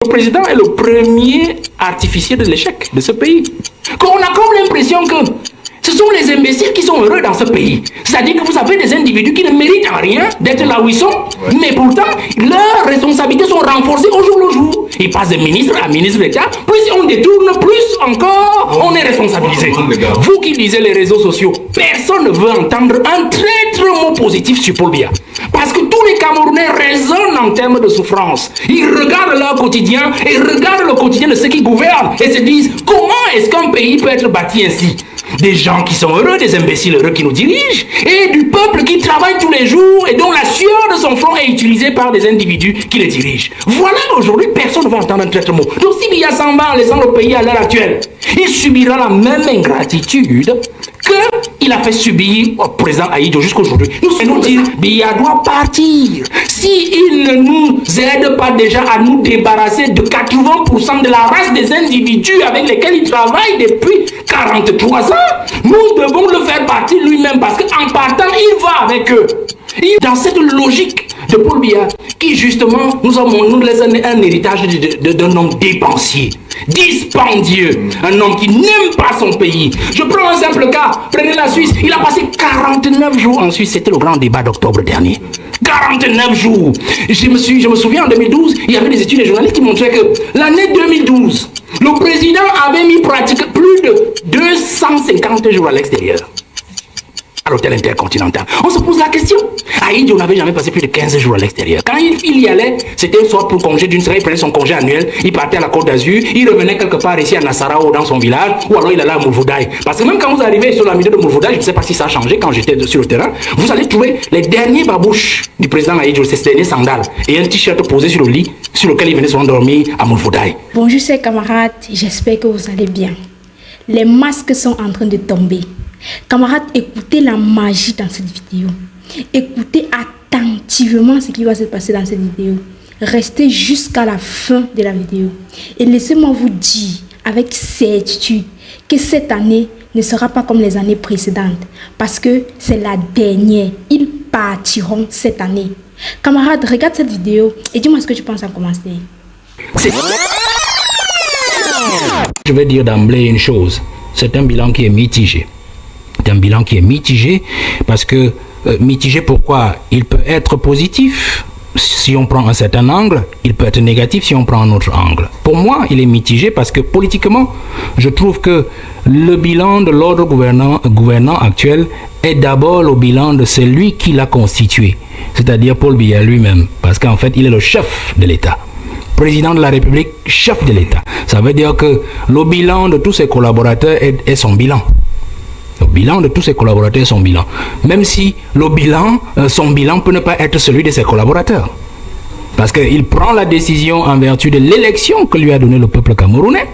Le président est le premier artificier de l'échec de ce pays. On a comme l'impression que ce sont les imbéciles qui sont heureux dans ce pays. C'est-à-dire que vous avez des individus qui ne méritent en rien d'être là où ils sont, mais pourtant, leurs responsabilités sont renforcées au jour le jour. Ils passent de ministre à ministre d'État. Plus on détourne, plus encore on est responsabilisé. Vous qui lisez les réseaux sociaux, personne ne veut entendre un traître mot positif sur Paul Biya. Parce que tous les Camerounais raisonnent en termes de souffrance. Ils regardent leur quotidien et regardent le quotidien de ceux qui gouvernent et se disent comment est-ce qu'un pays peut être bâti ainsi? Des gens qui sont heureux, des imbéciles heureux qui nous dirigent, et du peuple qui travaille tous les jours et dont la sueur de son front est utilisée par des individus qui le dirigent. Voilà aujourd'hui, personne ne va entendre un traitement. Donc si Biya s'en va en laissant le pays à l'heure actuelle, il subira la même ingratitude qu'il a fait subir au président Ahidjo jusqu'aujourd'hui. Nous allons dire, Biya doit partir. S'il ne nous aide pas déjà à nous débarrasser de 80% de la race des individus avec lesquels il travaille depuis 43 ans, nous devons le faire partir lui-même parce qu'en partant, il va avec eux. Dans cette logique de Paul Biya, qui justement nous laisse un héritage d'un homme dépensier, dispendieux, un homme qui n'aime pas son pays. Je prends un simple cas, prenez la Suisse, il a passé 49 jours en Suisse, c'était le grand débat d'octobre dernier. 49 jours. Je me souviens en 2012, il y avait des études des journalistes qui montraient que l'année 2012, le président avait mis pratiquement plus de 250 jours à l'extérieur. À l'hôtel intercontinental. On se pose la question. Ahidjo n'avait jamais passé plus de 15 jours à l'extérieur. Quand il y allait, c'était soit pour congé d'une semaine, il prenait son congé annuel, il partait à la Côte d'Azur, il revenait quelque part ici à Nassarao dans son village, ou alors il allait à Moulvoudaï. Parce que même quand vous arrivez sur la milieu de Moulvoudaï, je ne sais pas si ça a changé quand j'étais sur le terrain, vous allez trouver les derniers babouches du président Ahidjo, ces derniers sandales, et un t-shirt posé sur le lit, sur lequel il venait souvent dormir à Moulvoudaï. Bonjour chers camarades, j'espère que vous allez bien. Les masques sont en train de tomber. Camarades, écoutez la magie dans cette vidéo. Écoutez attentivement ce qui va se passer dans cette vidéo. Restez jusqu'à la fin de la vidéo. Et laissez-moi vous dire avec certitude que cette année ne sera pas comme les années précédentes. Parce que c'est la dernière. Ils partiront cette année. Camarades, regarde cette vidéo et dis-moi ce que tu penses en commencer. Je vais dire d'emblée une chose. C'est un bilan qui est mitigé. C'est un bilan qui est mitigé parce que mitigé pourquoi? Il peut être positif si on prend un certain angle, il peut être négatif si on prend un autre angle. Pour moi, il est mitigé parce que politiquement, je trouve que le bilan de l'ordre gouvernant actuel est d'abord le bilan de celui qui l'a constitué, c'est-à-dire Paul Biya lui-même, parce qu'en fait, il est le chef de l'État. Président de la République, chef de l'État. Ça veut dire que le bilan de tous ses collaborateurs est son bilan. Le bilan de tous ses collaborateurs est son bilan. Même si le bilan, son bilan peut ne pas être celui de ses collaborateurs. Parce qu'il prend la décision en vertu de l'élection que lui a donnée le peuple camerounais.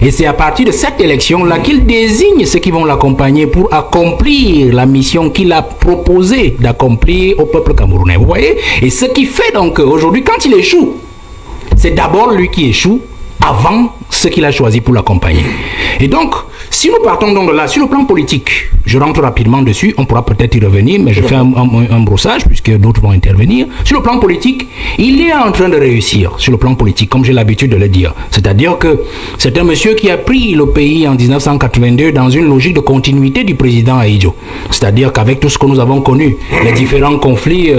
Et c'est à partir de cette élection-là qu'il désigne ceux qui vont l'accompagner pour accomplir la mission qu'il a proposé d'accomplir au peuple camerounais. Vous voyez? Et ce qui fait donc aujourd'hui, quand il échoue, c'est d'abord lui qui échoue avant ce qu'il a choisi pour l'accompagner. Et donc, si nous partons donc de là, sur le plan politique, je rentre rapidement dessus, on pourra peut-être y revenir, mais je fais un brossage puisque d'autres vont intervenir. Sur le plan politique, il est en train de réussir, sur le plan politique, comme j'ai l'habitude de le dire. C'est-à-dire que c'est un monsieur qui a pris le pays en 1982 dans une logique de continuité du président Ahidjo. C'est-à-dire qu'avec tout ce que nous avons connu, les différents conflits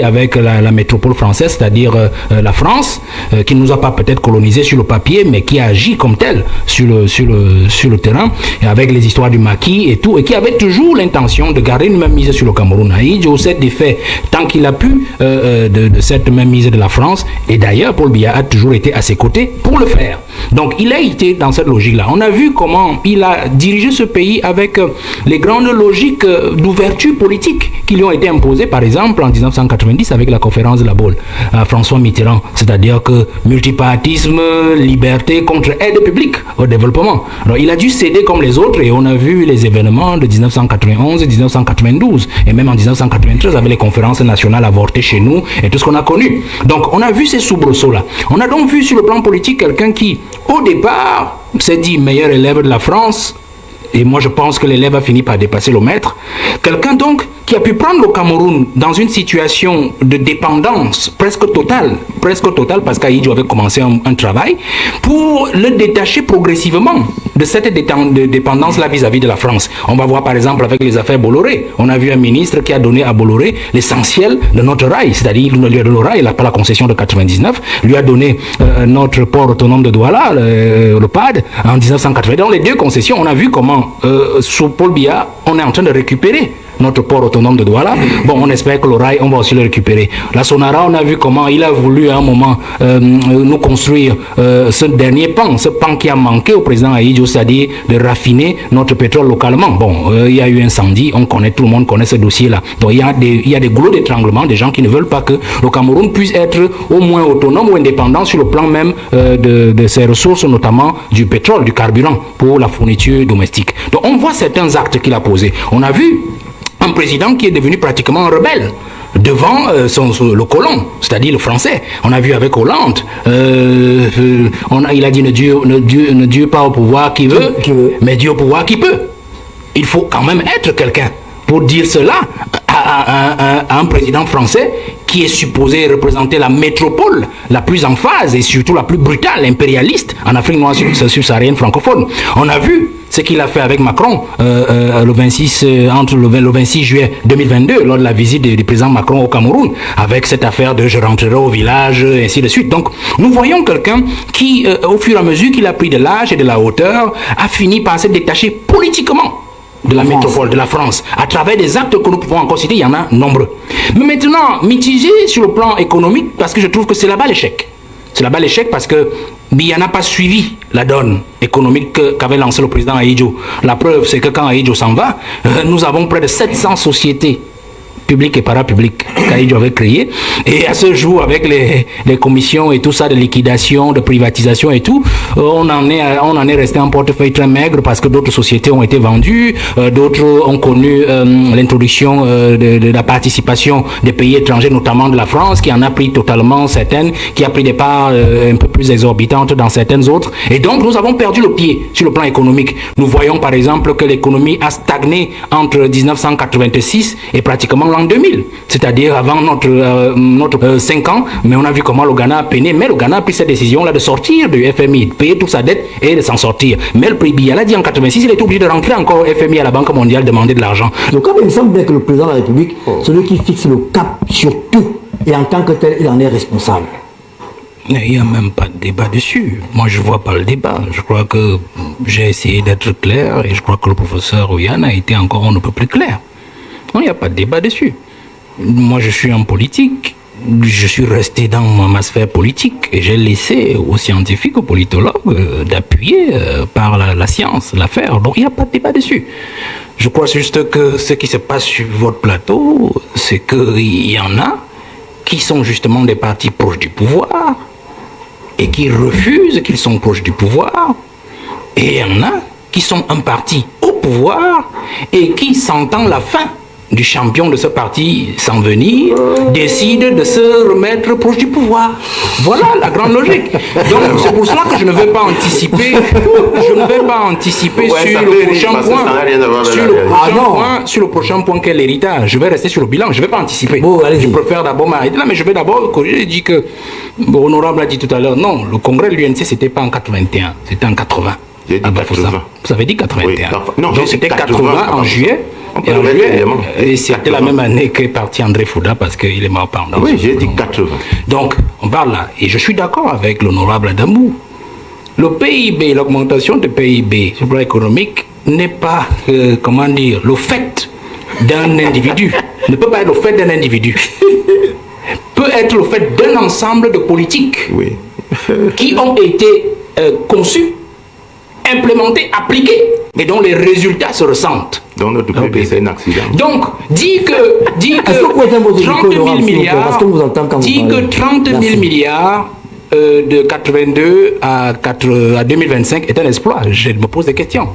avec la métropole française, c'est-à-dire la France, qui ne nous a pas peut-être colonisé sur le papier, mais qui a agi comme tel sur le terrain, et avec les histoires du maquis et tout, et qui avait toujours l'intention de garder une même mise sur le Cameroun. Ahidjo s'est défait tant qu'il a pu de cette même mise de la France, et d'ailleurs Paul Biya a toujours été à ses côtés pour le faire. Donc il a été dans cette logique-là. On a vu comment il a dirigé ce pays avec les grandes logiques d'ouverture politique qui lui ont été imposées, par exemple en 1990 avec la conférence de la Baule à François Mitterrand, c'est-à-dire que multipartisme, liberté contre aide publique au développement. Alors il a dû céder comme les autres, et on a vu les événements de 1991 et 1992, et même en 1993 avec les conférences nationales avortées chez nous et tout ce qu'on a connu. Donc on a vu ces soubresauts-là. On a donc vu sur le plan politique quelqu'un qui, au départ, s'est dit meilleur élève de la France, et moi je pense que l'élève a fini par dépasser le maître. Quelqu'un donc qui a pu prendre le Cameroun dans une situation de dépendance presque totale parce qu'Ahidjo avait commencé un travail pour le détacher progressivement de cette dépendance-là vis-à-vis de la France. On va voir par exemple avec les affaires Bolloré. On a vu un ministre qui a donné à Bolloré l'essentiel de notre rail, c'est-à-dire le rail, pas la concession de 99, lui a donné notre port autonome de Douala, le PAD, en 1980. Dans les deux concessions, on a vu comment, sous Paul Biya, on est en train de récupérer notre port autonome de Douala. Bon, on espère que le rail, on va aussi le récupérer. La Sonara, on a vu comment il a voulu à un moment nous construire ce dernier pan, ce pan qui a manqué au président Ahidjo, c'est-à-dire de raffiner notre pétrole localement. Bon, il y a eu incendie, tout le monde connaît ce dossier-là. Donc il y a des goulots d'étranglement, des gens qui ne veulent pas que le Cameroun puisse être au moins autonome ou indépendant sur le plan même de ses ressources, notamment du pétrole, du carburant pour la fourniture domestique. Donc on voit certains actes qu'il a posés. On a vu un président qui est devenu pratiquement un rebelle devant le colon, c'est-à-dire le français. On a vu avec Hollande, il a dit ne Dieu pas au pouvoir qui veut, mais Dieu au pouvoir qui peut. Il faut quand même être quelqu'un pour dire cela à un président français qui est supposé représenter la métropole la plus en phase et surtout la plus brutale, impérialiste en Afrique noire subsaharienne francophone. On a vu ce qu'il a fait avec Macron le 26 juillet 2022 lors de la visite du président Macron au Cameroun avec cette affaire de je rentrerai au village et ainsi de suite. Donc nous voyons quelqu'un qui au fur et à mesure qu'il a pris de l'âge et de la hauteur a fini par se détacher politiquement de la métropole, de la France, à travers des actes que nous pouvons encore citer, il y en a nombreux. Mais maintenant, mitigé sur le plan économique, parce que je trouve que c'est là-bas l'échec. C'est là-bas l'échec parce que Biya n'a pas suivi la donne économique qu'avait lancé le président Ahidjo. La preuve, c'est que quand Ahidjo s'en va, nous avons près de 700 sociétés publiques et parapubliques qu'Ahidjo avait créées. Et à ce jour, avec les commissions et tout ça de liquidation, de privatisation et tout, on en est resté en portefeuille très maigre parce que d'autres sociétés ont été vendues, d'autres ont connu l'introduction de la participation des pays étrangers, notamment de la France, qui en a pris totalement certaines, qui a pris des parts un peu plus exorbitantes dans certaines autres. Et donc, nous avons perdu le pied sur le plan économique. Nous voyons par exemple que l'économie a stagné entre 1986 et pratiquement l'an 2000, c'est-à-dire avant notre 5 ans, mais on a vu comment le Ghana a peiné, mais le Ghana a pris cette décision-là de sortir du FMI, de payer toute sa dette et de s'en sortir. Mais le prix Biya l'a dit en 86, il est obligé de rentrer encore au FMI à la Banque mondiale demander de l'argent. Donc il me semble bien que le président de la République, celui qui fixe le cap sur tout, et en tant que tel, il en est responsable. Il n'y a même pas de débat dessus. Moi, je ne vois pas le débat. Je crois que j'ai essayé d'être clair et je crois que le professeur Oyan a été encore un peu plus clair. Il n'y a pas de débat dessus. Moi, je suis en politique. Je suis resté dans ma sphère politique et j'ai laissé aux scientifiques, aux politologues d'appuyer par la science l'affaire. Donc, il n'y a pas de débat dessus. Je crois juste que ce qui se passe sur votre plateau, c'est qu'il y en a qui sont justement des partis proches du pouvoir et qui refusent qu'ils sont proches du pouvoir. Et il y en a qui sont un parti au pouvoir et qui, sentant la fin du champion de ce parti s'en venir, décide de se remettre proche du pouvoir. Voilà la grande logique. Donc c'est pour cela que je ne vais pas anticiper. Je ne vais pas anticiper sur le prochain point qu'est l'héritage. Je vais rester sur le bilan. Je ne vais pas anticiper. Bon, je préfère d'abord m'arrêter là, mais je vais d'abord corriger. J'ai dit que Honorable a dit tout à l'heure, non, le congrès de l'UNC c'était pas en 81, c'était en 80. J'ai dit 80. Vous avez dit 81. Oui, non, donc c'était 80 en juillet. Et c'était la même année qu'est parti André Fouda parce qu'il est mort pendant. Oui, j'ai dit 80. Donc, on parle là. Et je suis d'accord avec l'honorable Adamou. Le PIB, l'augmentation du PIB sur le plan économique n'est pas, comment dire, le fait d'un individu. Ne peut pas être le fait d'un individu. Peut être le fait d'un ensemble de politiques qui ont été conçues, implémentées, appliquées et dont les résultats se ressentent. Donc notre PIB c'est un accident. Donc, dit que 30 000 milliards, dit que 30 000 milliards de 82 à 2025 est un exploit. Je me pose des questions.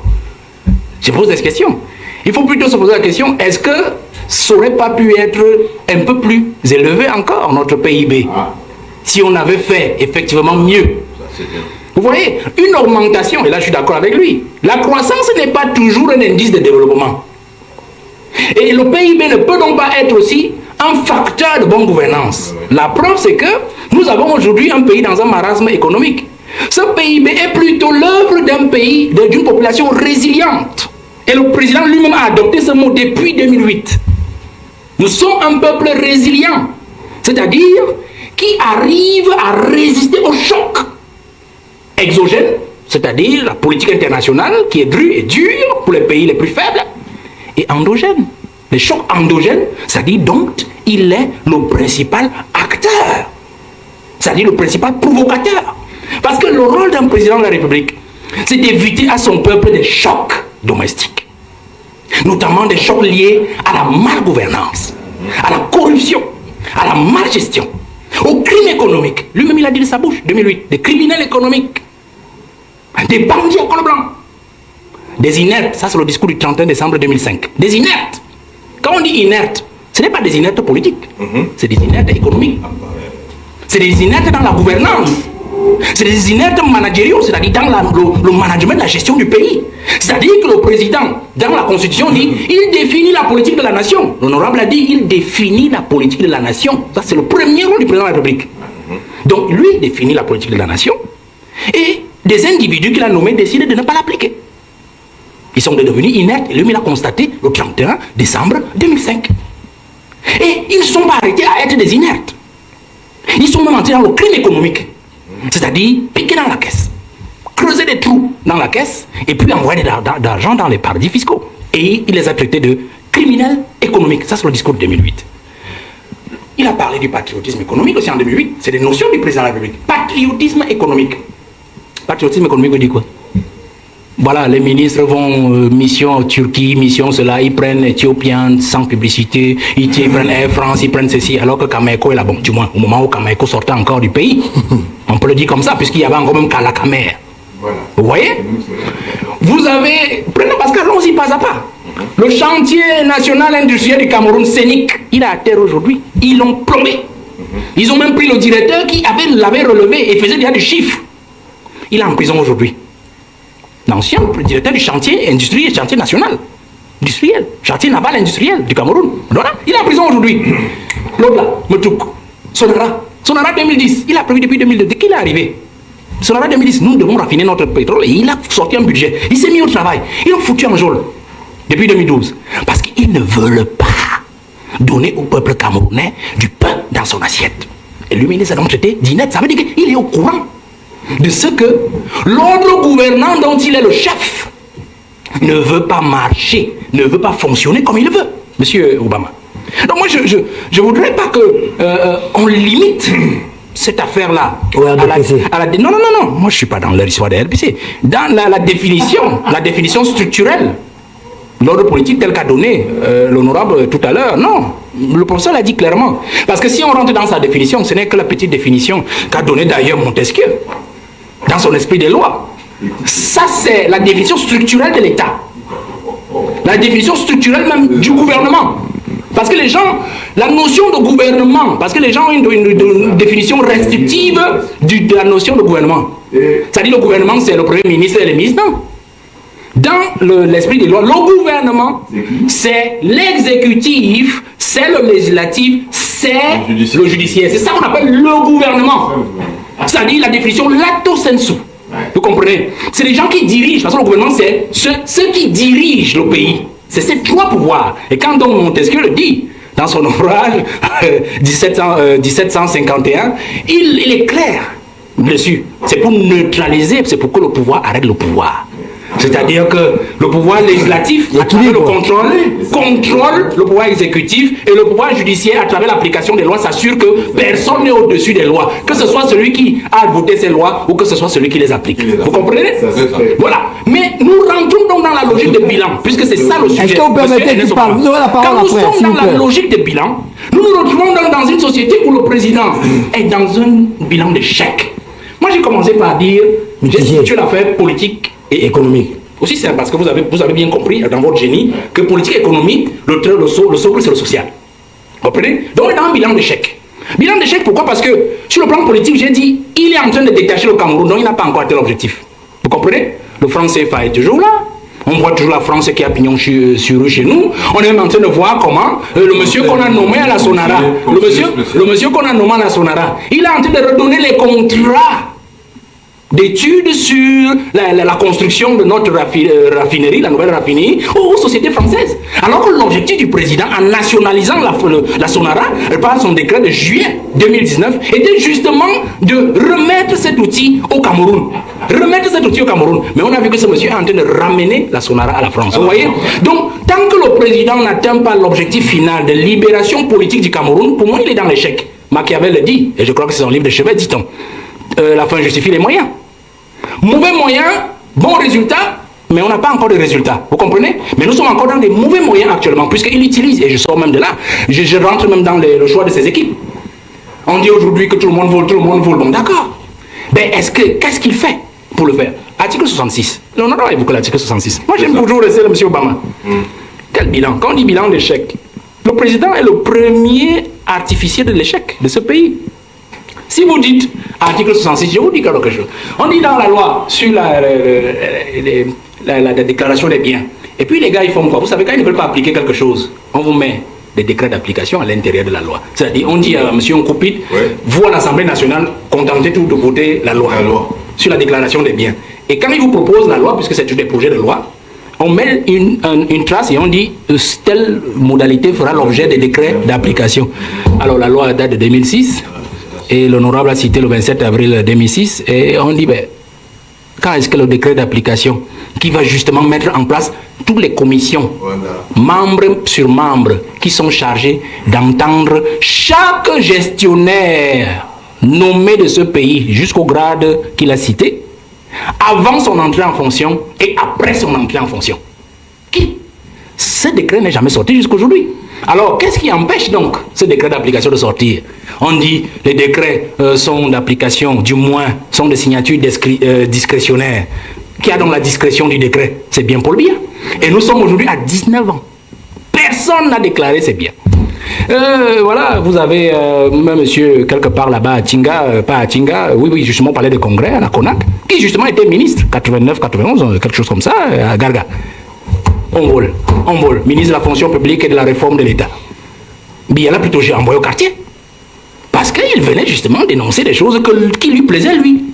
Je pose des questions. Il faut plutôt se poser la question, est-ce que ça n'aurait pas pu être un peu plus élevé encore, notre PIB, si on avait fait effectivement mieux? Vous voyez, une augmentation, et là je suis d'accord avec lui, la croissance n'est pas toujours un indice de développement. Et le PIB ne peut donc pas être aussi un facteur de bonne gouvernance. La preuve, c'est que nous avons aujourd'hui un pays dans un marasme économique. Ce PIB est plutôt l'œuvre d'un pays, d'une population résiliente. Et le président lui-même a adopté ce mot depuis 2008. Nous sommes un peuple résilient, c'est-à-dire qui arrive à résister aux chocs exogènes, c'est-à-dire la politique internationale qui est dure pour les pays les plus faibles, et endogènes. Les chocs endogènes, c'est-à-dire dont il est le principal acteur, c'est-à-dire le principal provocateur. Parce que le rôle d'un président de la République, c'est d'éviter à son peuple des chocs domestiques, notamment des chocs liés à la malgouvernance, à la corruption, à la malgestion, au crime économique. Lui-même, il a dit de sa bouche, 2008, des criminels économiques, des bandits au col blanc, des inertes. Ça, c'est le discours du 31 décembre 2005. Des inertes. Quand on dit inerte, ce n'est pas des inertes politiques, c'est des inertes économiques. C'est des inertes dans la gouvernance. C'est des inertes managériaux, c'est-à-dire dans le management de la gestion du pays. C'est-à-dire que le président, dans la Constitution, dit il définit la politique de la nation. L'honorable a dit il définit la politique de la nation. Ça, c'est le premier rôle du président de la République. Donc, lui définit la politique de la nation. Et des individus qu'il a nommés décident de ne pas l'appliquer. Ils sont devenus inertes. Et lui, il a constaté le 31 décembre 2005. Et ils ne sont pas arrêtés à être des inertes. Ils sont même entrés dans le crime économique. C'est-à-dire piquer dans la caisse, creuser des trous dans la caisse et puis envoyer de l'argent dans les paradis fiscaux. Et il les a traités de criminels économiques. Ça, c'est le discours de 2008. Il a parlé du patriotisme économique aussi en 2008. C'est des notions du président de la République. Patriotisme économique. Patriotisme économique, on dit quoi? Voilà, les ministres vont mission Turquie, mission cela, ils prennent Éthiopiens sans publicité, ils prennent Air France, ils prennent ceci, alors que Kameko est là, bon, du moins, au moment où Kameko sortait encore du pays, on peut le dire comme ça, puisqu'il y avait encore même Kalakamer. Voilà. Vous voyez? Vous avez, prenez Pascal, allons-y pas à pas. Le chantier national industriel du Cameroun, Sénic, il est à terre aujourd'hui, ils l'ont plombé. Ils ont même pris le directeur qui l'avait relevé et faisait déjà du chiffre. Il est en prison aujourd'hui. L'ancien directeur du chantier industriel, chantier national, industriel, chantier naval industriel du Cameroun. Voilà, il est en prison aujourd'hui. L'autre là, Metouk, Sonara 2010, il a prévu depuis 2002. Dès qu'il est arrivé, Sonara 2010, nous devons raffiner notre pétrole et il a sorti un budget. Il s'est mis au travail. Ils l'ont foutu en geôle depuis 2012. Parce qu'ils ne veulent pas donner au peuple camerounais du pain dans son assiette. Et lui, il les a donc traités d'ineptes. Ça veut dire qu'il est au courant de ce que l'ordre gouvernant dont il est le chef ne veut pas marcher, ne veut pas fonctionner comme il veut, Monsieur Obama. Donc moi, je ne voudrais pas qu'on limite cette affaire-là non, moi je ne suis pas dans l'histoire des RPC. Dans la définition structurelle, l'ordre politique tel qu'a donné l'honorable tout à l'heure, non. Le professeur l'a dit clairement. Parce que si on rentre dans sa définition, ce n'est que la petite définition qu'a donnée d'ailleurs Montesquieu dans son esprit des lois. Ça, c'est la définition structurelle de l'État. La définition structurelle même du gouvernement. Parce que les gens, la notion de gouvernement, parce que les gens ont une définition restrictive de la notion de gouvernement. C'est-à-dire le gouvernement, c'est le Premier ministre et les ministres. Non. Dans l'esprit des lois, le gouvernement, c'est l'exécutif, c'est le législatif, c'est le judiciaire. C'est ça qu'on appelle le gouvernement. C'est-à-dire la définition lato sensu. Vous comprenez? C'est les gens qui dirigent, parce que le gouvernement, c'est ceux qui dirigent le pays. C'est ces trois pouvoirs. Et quand donc Montesquieu le dit, dans son ouvrage 1751, il est clair dessus. C'est pour neutraliser, c'est pour que le pouvoir arrête le pouvoir. C'est-à-dire que le pouvoir législatif, à travers le contrôle le pouvoir exécutif, et le pouvoir judiciaire, à travers l'application des lois, s'assure que personne n'est au-dessus des lois. Que ce soit celui qui a voté ces lois ou que ce soit celui qui les applique. Vous comprenez? Voilà. Mais nous rentrons donc dans la logique de bilan, puisque c'est ça le sujet. Est-ce que vous permettez qu'il parle? Vous aurez la parole après. Quand nous sommes dans la logique de bilan, nous nous retrouvons donc dans une société où le président est dans un bilan d'échec. Moi, j'ai commencé par dire, j'ai situé l'affaire politique et économique. Aussi, c'est parce que vous avez bien compris dans votre génie que politique et économie, le socle, c'est le social. Vous comprenez? Donc, on est dans un bilan d'échec. Bilan d'échec, pourquoi? Parce que sur le plan politique, j'ai dit, il est en train de détacher le Cameroun, donc il n'a pas encore atteint l'objectif. Vous comprenez? Le franc CFA est toujours là. On voit toujours la France qui a pignon sur rue chez nous. On est même en train de voir comment le monsieur qu'on a nommé à la Sonara, le monsieur qu'on a nommé à la Sonara, il est en train de redonner les contrats d'études sur la construction de notre raffinerie, la nouvelle raffinerie, aux sociétés françaises. Alors que l'objectif du président, en nationalisant la Sonara, par son décret de juillet 2019, était justement de remettre cet outil au Cameroun. Mais on a vu que ce monsieur est en train de ramener la Sonara à la France. Vous voyez? Donc, tant que le président n'atteint pas l'objectif final de libération politique du Cameroun, pour moi, il est dans l'échec. Machiavel le dit, et je crois que c'est son livre de chevet, dit-on. La fin justifie les moyens. Mauvais moyens, bon résultat, mais on n'a pas encore de résultats. Vous comprenez? Mais nous sommes encore dans des mauvais moyens actuellement, puisqu'il utilise, et je sors même de là, je rentre même dans le choix de ses équipes. On dit aujourd'hui que tout le monde vole. Bon, d'accord. Mais qu'est-ce qu'il fait pour le faire? Article 66. On a évoqué l'article 66. Moi, j'aime toujours laisser le monsieur Obama. Quel bilan? Quand on dit bilan d'échec, le président est le premier artificier de l'échec de ce pays. Si vous dites article 66, je vous dis quelque chose. On dit dans la loi sur la déclaration des biens. Et puis les gars, ils font quoi? Vous savez, quand ils ne veulent pas appliquer quelque chose, on vous met des décrets d'application à l'intérieur de la loi. C'est-à-dire, on dit à M. Nkupit, vous à l'Assemblée nationale, contentez-vous de voter la loi sur la déclaration des biens. Et quand ils vous proposent la loi, puisque c'est des projets de loi, on met une trace et on dit telle modalité fera l'objet des décrets d'application. Alors la loi date de 2006. Et l'honorable a cité le 27 avril 2006 et on dit, quand est-ce que le décret d'application qui va justement mettre en place toutes les commissions, membres sur membres, qui sont chargés d'entendre chaque gestionnaire nommé de ce pays jusqu'au grade qu'il a cité, avant son entrée en fonction et après son entrée en fonction. Ce décret n'est jamais sorti jusqu'aujourd'hui. Alors, qu'est-ce qui empêche donc ce décret d'application de sortir? On dit les décrets sont d'application, du moins, sont de signature discrétionnaire. Qui a donc la discrétion du décret? C'est bien Paul Biya. Et nous sommes aujourd'hui à 19 ans. Personne n'a déclaré c'est bien. Voilà, vous avez un monsieur quelque part là-bas à Tinga, pas à Tinga, oui, justement, on parlait de congrès à la CONAC, qui justement était ministre, 89, 91, quelque chose comme ça, à Garga. On vole. Ministre de la fonction publique et de la réforme de l'État. Biya l'a plutôt envoyé au quartier. Parce qu'il venait justement dénoncer des choses qui lui plaisaient lui.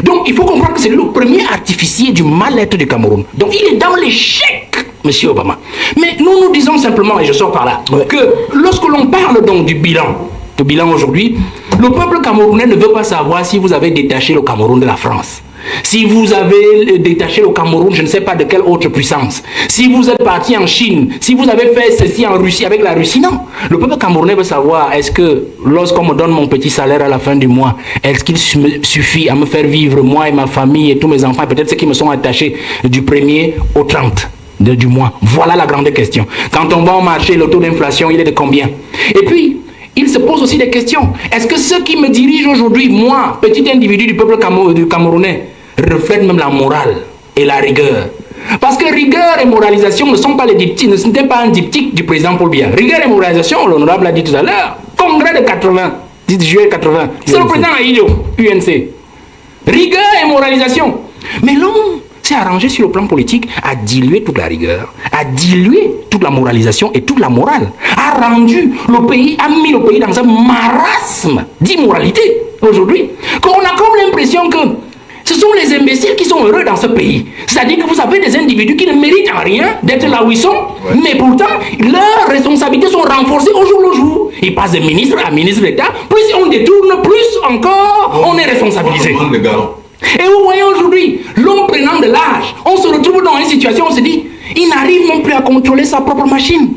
Donc il faut comprendre que c'est le premier artificier du mal-être du Cameroun. Donc il est dans l'échec, monsieur Obama. Mais nous disons simplement, et je sors par là, que lorsque l'on parle donc du bilan aujourd'hui, le peuple camerounais ne veut pas savoir si vous avez détaché le Cameroun de la France. Si vous avez détaché le Cameroun, je ne sais pas de quelle autre puissance. Si vous êtes parti en Chine, si vous avez fait ceci en Russie avec la Russie, non. Le peuple camerounais veut savoir, est-ce que lorsqu'on me donne mon petit salaire à la fin du mois, est-ce qu'il suffit à me faire vivre, moi et ma famille et tous mes enfants, peut-être ceux qui me sont attachés du 1er au 30 du mois. Voilà la grande question. Quand on va au marché, le taux d'inflation, il est de combien? Et puis, il se pose aussi des questions. Est-ce que ceux qui me dirigent aujourd'hui, moi, petit individu du peuple camerounais, reflètent même la morale et la rigueur? Parce que rigueur et moralisation ne sont pas les diptyques, ne sont pas un diptyque du président Paul Biya. Rigueur et moralisation, l'honorable l'a dit tout à l'heure, congrès de 80, 10 juillet 80, c'est le président Aïdjo, UNC. Rigueur et moralisation. Mais l'homme s'est arrangé sur le plan politique à diluer toute la rigueur, à diluer toute la moralisation et toute la morale, a rendu le pays, a mis le pays dans un marasme d'immoralité aujourd'hui, qu'on a comme l'impression que ce sont les imbéciles qui sont heureux dans ce pays. C'est-à-dire que vous avez des individus qui ne méritent rien d'être là où ils sont, mais pourtant, leurs responsabilités sont renforcées au jour le jour. Ils passent de ministre à ministre d'État, plus on détourne, plus encore on est responsabilisé. Et vous voyez aujourd'hui, l'homme prenant de l'âge, on se retrouve dans une situation où on se dit, il n'arrive même plus à contrôler sa propre machine.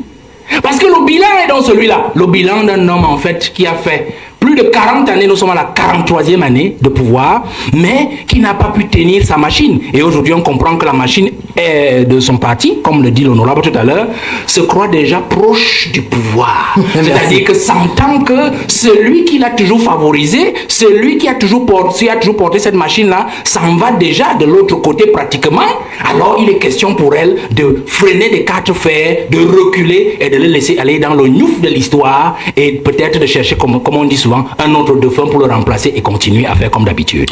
Parce que le bilan est dans celui-là. Le bilan d'un homme en fait qui a fait plus de 40 années, nous sommes à la 43e année de pouvoir, mais qui n'a pas pu tenir sa machine. Et aujourd'hui, on comprend que la machine est de son parti, comme le dit l'honorable tout à l'heure, se croit déjà proche du pouvoir. C'est-à-dire que s'entend que celui qui l'a toujours favorisé, celui qui a toujours porté cette machine-là, s'en va déjà de l'autre côté pratiquement. Alors, il est question pour elle de freiner des quatre fers, de reculer et de le laisser aller dans le gnouf de l'histoire et peut-être de chercher, comme on dit souvent, un autre dauphin pour le remplacer et continuer à faire comme d'habitude.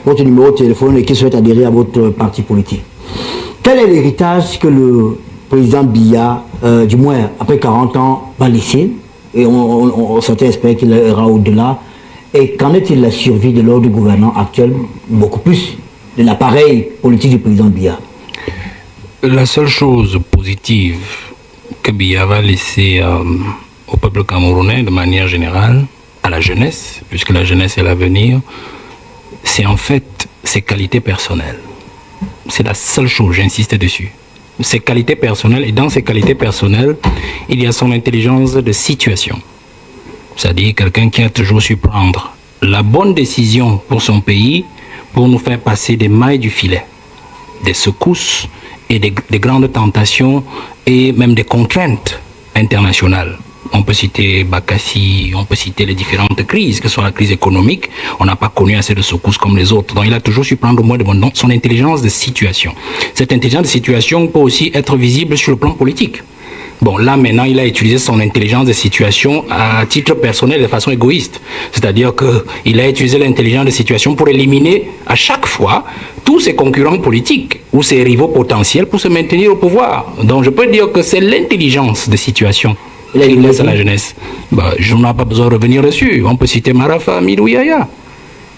Votre numéro de téléphone et qui souhaite adhérer à votre parti politique. quel est l'héritage que le président Biya, du moins après 40 ans, va laisser? Et certains espèrent qu'il ira au-delà. Et qu'en est-il de la survie de l'ordre gouvernant actuel, beaucoup plus de l'appareil politique du président Biya? La seule chose positive que Biya va laisser au peuple camerounais de manière générale, à la jeunesse, puisque la jeunesse est l'avenir, c'est en fait ses qualités personnelles. C'est la seule chose, j'insiste dessus. Ses qualités personnelles, et dans ses qualités personnelles, il y a son intelligence de situation. C'est-à-dire quelqu'un qui a toujours su prendre la bonne décision pour son pays, pour nous faire passer des mailles du filet, des secousses et des grandes tentations et même des contraintes internationales. On peut citer Bakassi, on peut citer les différentes crises, que ce soit la crise économique, on n'a pas connu assez de secousses comme les autres. Donc il a toujours su prendre au moins de bon nom son intelligence de situation. Cette intelligence de situation peut aussi être visible sur le plan politique. Bon, là maintenant, il a utilisé son intelligence de situation à titre personnel de façon égoïste. C'est-à-dire qu'il a utilisé l'intelligence de situation pour éliminer à chaque fois tous ses concurrents politiques ou ses rivaux potentiels pour se maintenir au pouvoir. Donc je peux dire que c'est l'intelligence de situation qu'il laisse à la jeunesse. Je n'ai pas besoin de revenir dessus. On peut citer Marafa, Midou Yaya.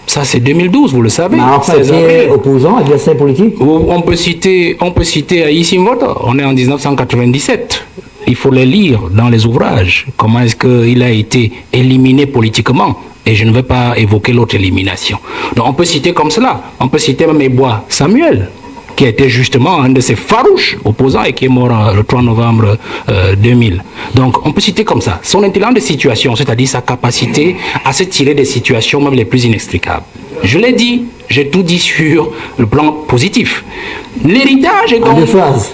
Ça, c'est 2012, vous le savez. Marafa était opposant, adversaire politique. On peut citer Aïssi Mvoto. On est en 1997. Il faut les lire dans les ouvrages. Comment est-ce qu'il a été éliminé politiquement? Et je ne vais pas évoquer l'autre élimination. Donc on peut citer comme cela. On peut citer même Ebois Samuel, qui était justement un de ces farouches opposants et qui est mort le 3 novembre 2000. Donc on peut citer comme ça. Son intelligence de situation, c'est-à-dire sa capacité à se tirer des situations même les plus inextricables. Je l'ai dit, j'ai tout dit sur le plan positif. L'héritage est donc...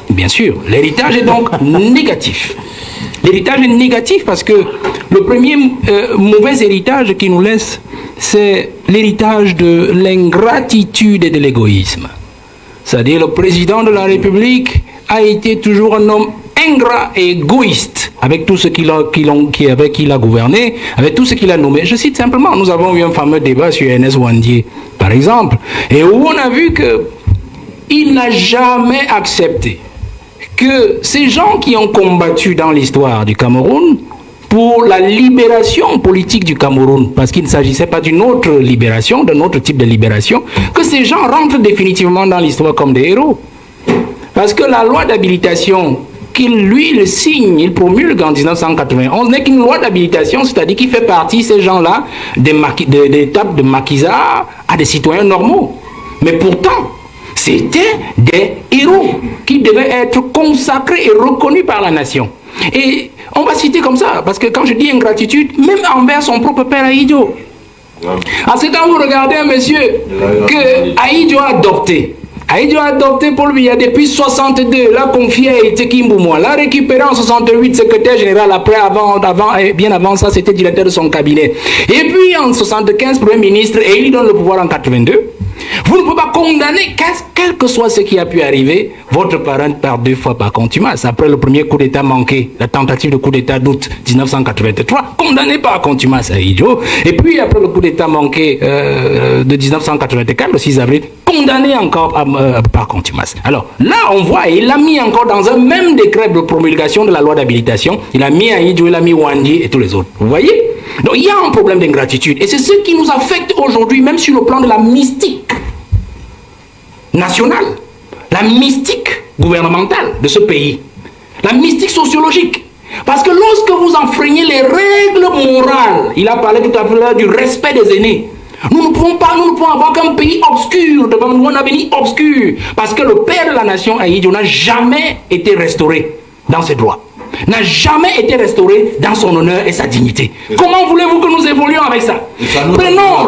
Bien sûr, l'héritage est donc négatif. L'héritage est négatif parce que le premier mauvais héritage qu'il nous laisse, c'est l'héritage de l'ingratitude et de l'égoïsme. C'est-à-dire le président de la République a été toujours un homme ingrat et égoïste avec tout ce qu'il a gouverné, avec tout ce qu'il a nommé. Je cite simplement, nous avons eu un fameux débat sur Ernest Ouandié, par exemple, et où on a vu qu'il n'a jamais accepté que ces gens qui ont combattu dans l'histoire du Cameroun pour la libération politique du Cameroun, parce qu'il ne s'agissait pas d'une autre libération, d'un autre type de libération, que ces gens rentrent définitivement dans l'histoire comme des héros. Parce que la loi d'habilitation il signe, il promulgue en 1991, n'est qu'une loi d'habilitation, c'est-à-dire qu'il fait partie, ces gens-là, des étapes de maquisard à des citoyens normaux. Mais pourtant, c'était des héros qui devaient être consacrés et reconnus par la nation. Et on va citer comme ça, parce que quand je dis ingratitude, même envers son propre père Aïdjo. Parce que quand vous regardez un monsieur que Aïdjo a adopté, Paul Biya depuis 62, l'a confié à Iteki Mboumoua, l'a récupéré en 68, secrétaire général, bien avant ça, c'était directeur de son cabinet. Et puis en 75, premier ministre, et il lui donne le pouvoir en 82. Vous ne pouvez pas condamner, quel que soit ce qui a pu arriver, votre parent par 2 fois par contumace. Après le premier coup d'État manqué, la tentative de coup d'État d'août 1983, condamné par contumace à Idjo. Et puis après le coup d'État manqué de 1984, le 6 avril, condamné encore par contumace. Alors là, on voit, il l'a mis encore dans un même décret de promulgation de la loi d'habilitation. Il a mis Aïdjo, il a mis Ouandié et tous les autres. Vous voyez? Donc il y a un problème d'ingratitude. Et c'est ce qui nous affecte aujourd'hui, même sur le plan de la mystique nationale, la mystique gouvernementale de ce pays, la mystique sociologique. Parce que lorsque vous enfreignez les règles morales, il a parlé tout à l'heure du respect des aînés. Nous ne pouvons avoir qu'un pays obscur, devant nous, un avenir obscur. Parce que le père de la nation, Aïdjo, n'a jamais été restauré dans ses droits. N'a jamais été restauré dans son honneur et sa dignité. Comment voulez-vous que nous évoluions avec ça? Prenons,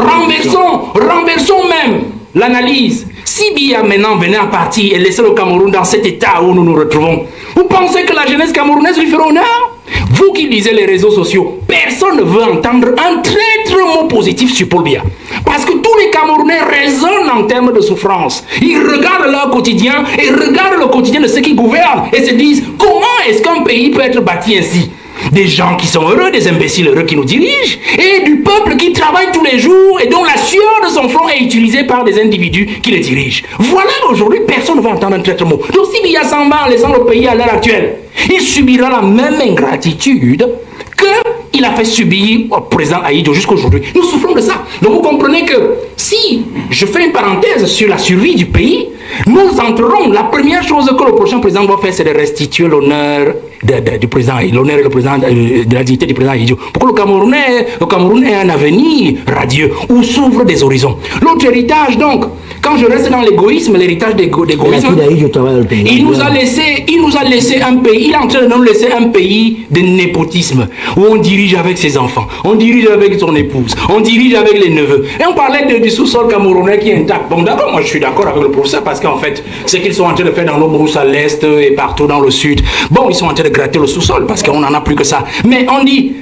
renversons même l'analyse. Si Biya maintenant venait à partir et laisser le Cameroun dans cet état où nous nous retrouvons, vous pensez que la jeunesse camerounaise lui fera honneur? Vous qui lisez les réseaux sociaux, personne ne veut entendre un traître mot positif sur Paul Biya. Parce que tous les Camerounais raisonnent en termes de souffrance. Ils regardent leur quotidien et regardent le quotidien de ceux qui gouvernent et se disent comment est-ce qu'un pays peut être bâti ainsi? des gens qui sont heureux, des imbéciles heureux qui nous dirigent, et du peuple qui travaille tous les jours et dont la sueur de son front est utilisée par des individus qui le dirigent. Voilà, aujourd'hui, personne ne va entendre un traître mot. Donc si Biya s'en va en laissant le pays à l'heure actuelle, il subira la même ingratitude qu'il a fait subir au président Ahidjo jusqu'aujourd'hui. Nous souffrons de ça. Donc vous comprenez que si je fais une parenthèse sur la survie du pays, nous entrerons. La première chose que le prochain président doit faire, c'est de restituer l'honneur du président, l'honneur et le président de la dignité du président Ahidjo. Pour que le Cameroun ait un avenir radieux où s'ouvrent des horizons. L'autre héritage, donc, quand je reste dans l'égoïsme, l'héritage d'égoïsme, il nous a laissé un pays, il est en train de nous laisser un pays de népotisme, où on dirige avec ses enfants, on dirige avec son épouse, on dirige avec les neveux. Et on parlait du sous-sol camerounais qui est intact. Bon, d'accord, moi je suis d'accord avec le professeur, parce qu'en fait, ce qu'ils sont en train de faire dans nos brousses à l'est et partout dans le sud, bon, ils sont en train de gratter le sous-sol, parce qu'on n'en a plus que ça. Mais on dit,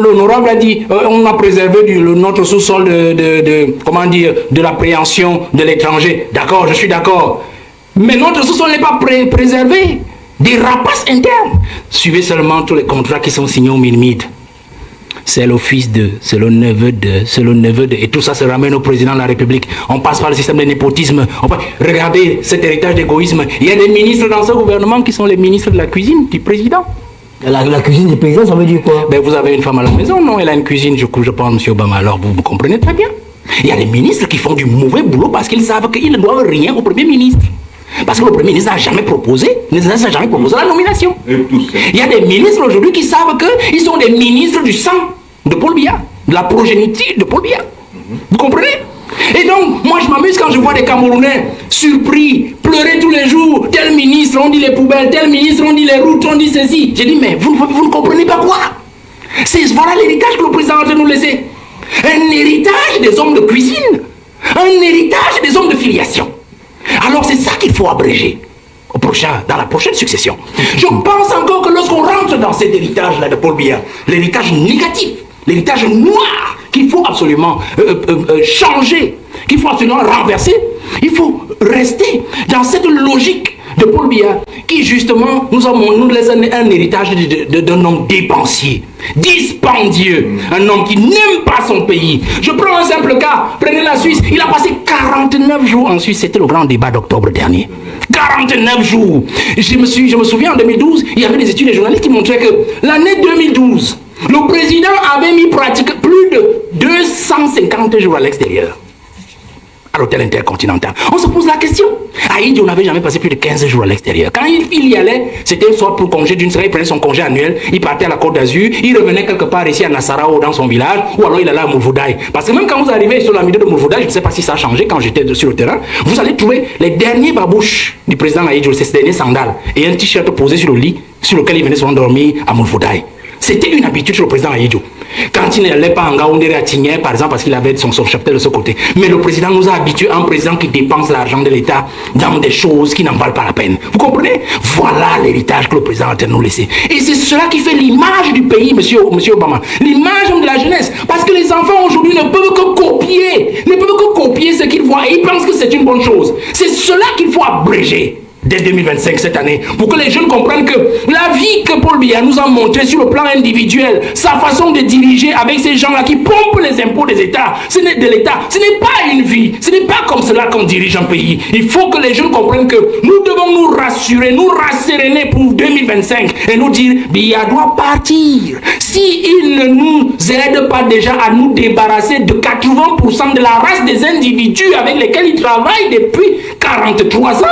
l'honorable a dit, on a préservé notre sous-sol de l'appréhension de l'étranger. D'accord, je suis d'accord. Mais notre sous-sol n'est pas préservé des rapaces internes. Suivez seulement tous les contrats qui sont signés au Minmid. C'est le fils de, c'est le neveu de, et tout ça se ramène au président de la République. On passe par le système de népotisme. Regardez cet héritage d'égoïsme. Il y a des ministres dans ce gouvernement qui sont les ministres de la cuisine du président. La cuisine du président, ça veut dire quoi? Ben, vous avez une femme à la maison, non? Elle a une cuisine, je pense, M. Obama. Alors, vous comprenez très bien. Il y a des ministres qui font du mauvais boulot parce qu'ils savent qu'ils ne doivent rien au Premier ministre. Parce que le Premier ministre n'a jamais proposé la nomination. Il y a des ministres aujourd'hui qui savent qu'ils sont des ministres du sang de Paul Biya, de la progéniture de Paul Biya. Vous comprenez? Et donc, moi je m'amuse quand je vois des Camerounais surpris, pleurer tous les jours. Tel ministre, on dit les poubelles, tel ministre, on dit les routes, on dit ceci. J'ai dit, mais vous ne comprenez pas quoi? Voilà l'héritage que le président a de nous laisser. Un héritage des hommes de cuisine, un héritage des hommes de filiation. Alors c'est ça qu'il faut abréger dans la prochaine succession. Je pense encore que lorsqu'on rentre dans cet héritage-là de Paul Biya, l'héritage négatif, l'héritage noir, qu'il faut absolument changer, qu'il faut absolument renverser, il faut rester dans cette logique de Paul Biya qui justement nous laisse un héritage d'un homme dépensier, dispendieux, un homme qui n'aime pas son pays. Je prends un simple cas, prenez la Suisse, il a passé 49 jours en Suisse, c'était le grand débat d'octobre dernier. 49 jours. Je me souviens en 2012, il y avait des études des journalistes qui montraient que l'année 2012, le président avait mis pratiquement plus de 250 jours à l'extérieur. À l'hôtel intercontinental. On se pose la question. Ahidjo n'avait jamais passé plus de 15 jours à l'extérieur. Quand il y allait, c'était soit pour congé d'une semaine, il prenait son congé annuel, il partait à la Côte d'Azur, il revenait quelque part ici à Nassarawa dans son village, ou alors il allait à Mourvoudaï. Parce que même quand vous arrivez sur la milieu de Mourvoudaï, je ne sais pas si ça a changé quand j'étais sur le terrain, vous allez trouver les derniers babouches du président Ahidjo, ces derniers sandales, et un t-shirt posé sur le lit, sur lequel il venait souvent dormir à Mourvoudaï. C'était une habitude sur le président Ahidjo. Quand il n'allait pas en Gaoundéré à Tigné, par exemple, parce qu'il avait son cheptel de ce côté. Mais le président nous a habitués à un président qui dépense l'argent de l'État dans des choses qui n'en valent pas la peine. Vous comprenez? Voilà l'héritage que le président a nous laissé. Et c'est cela qui fait l'image du pays, monsieur Obama. L'image de la jeunesse. Parce que les enfants aujourd'hui ne peuvent que copier ce qu'ils voient. Et ils pensent que c'est une bonne chose. C'est cela qu'il faut abréger dès 2025, cette année, pour que les jeunes comprennent que la vie que Paul Biya nous a montré sur le plan individuel, sa façon de diriger avec ces gens-là qui pompent les impôts des États, ce n'est pas une vie, ce n'est pas comme cela qu'on dirige un pays. Il faut que les jeunes comprennent que nous devons nous rassurer, nous rasséréner pour 2025 et nous dire, Biya doit partir. S'il ne nous aide pas déjà à nous débarrasser de 80% de la race des individus avec lesquels il travaille depuis 43 ans,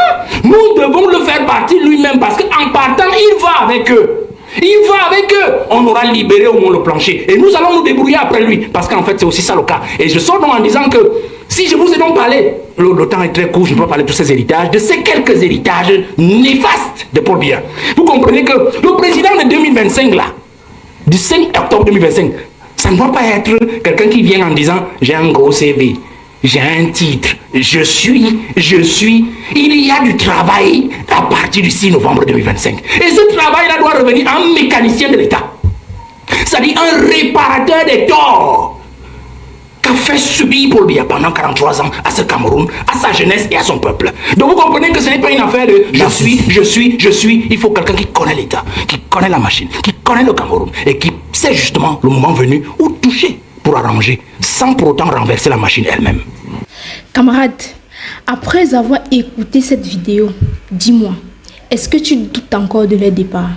nous devons le faire partir lui-même parce qu'en partant, il va avec eux. Il va avec eux. On aura libéré au moins le plancher. Et nous allons nous débrouiller après lui. Parce qu'en fait, c'est aussi ça le cas. Et je sors donc en disant que si je vous ai donc parlé, le temps est très court, je ne peux pas parler de tous ces héritages, de ces quelques héritages néfastes de Paul Biya. Vous comprenez que le président de 2025 là, du 5 octobre 2025, ça ne doit pas être quelqu'un qui vient en disant j'ai un gros CV. J'ai un titre, je suis, il y a du travail à partir du 6 novembre 2025. Et ce travail-là doit revenir un mécanicien de l'État. C'est-à-dire un réparateur des torts. qu'a fait subir Paul Biya pendant 43 ans à ce Cameroun, à sa jeunesse et à son peuple. Donc vous comprenez que ce n'est pas une affaire de je suis. Il faut quelqu'un qui connaît l'État, qui connaît la machine, qui connaît le Cameroun et qui sait justement le moment venu où toucher pour arranger, sans pour autant renverser la machine elle-même. Camarade, après avoir écouté cette vidéo, dis-moi, est-ce que tu doutes encore de leur départ?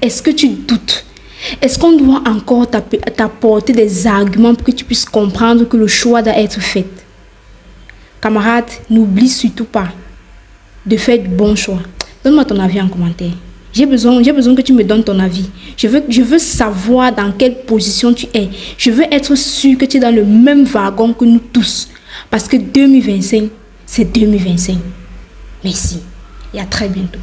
Est-ce que tu doutes? Est-ce qu'on doit encore t'apporter des arguments pour que tu puisses comprendre que le choix doit être fait? Camarade, n'oublie surtout pas de faire du bon choix. Donne-moi ton avis en commentaire. J'ai besoin que tu me donnes ton avis. Je veux savoir dans quelle position tu es. Je veux être sûr que tu es dans le même wagon que nous tous. Parce que 2025, c'est 2025. Merci et à très bientôt.